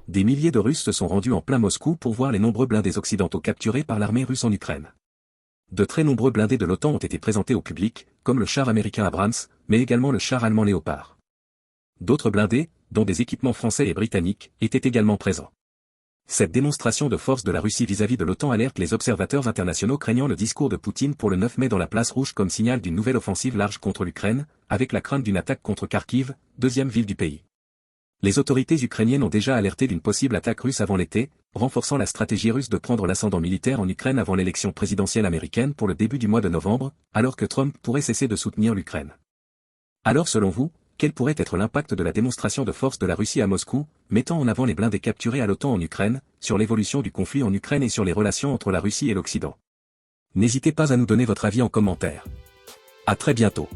Des milliers de Russes se sont rendus en plein Moscou pour voir les nombreux blindés occidentaux capturés par l'armée russe en Ukraine. De très nombreux blindés de l'OTAN ont été présentés au public, comme le char américain Abrams, mais également le char allemand Léopard. D'autres blindés, dont des équipements français et britanniques, étaient également présents. Cette démonstration de force de la Russie vis-à-vis de l'OTAN alerte les observateurs internationaux craignant le discours de Poutine pour le 9 mai dans la place rouge comme signal d'une nouvelle offensive large contre l'Ukraine, avec la crainte d'une attaque contre Kharkiv, deuxième ville du pays. Les autorités ukrainiennes ont déjà alerté d'une possible attaque russe avant l'été, renforçant la stratégie russe de prendre l'ascendant militaire en Ukraine avant l'élection présidentielle américaine pour le début du mois de novembre, alors que Trump pourrait cesser de soutenir l'Ukraine. Alors selon vous, quel pourrait être l'impact de la démonstration de force de la Russie à Moscou, mettant en avant les blindés capturés à l'OTAN en Ukraine, sur l'évolution du conflit en Ukraine et sur les relations entre la Russie et l'Occident? N'hésitez pas à nous donner votre avis en commentaire. À très bientôt.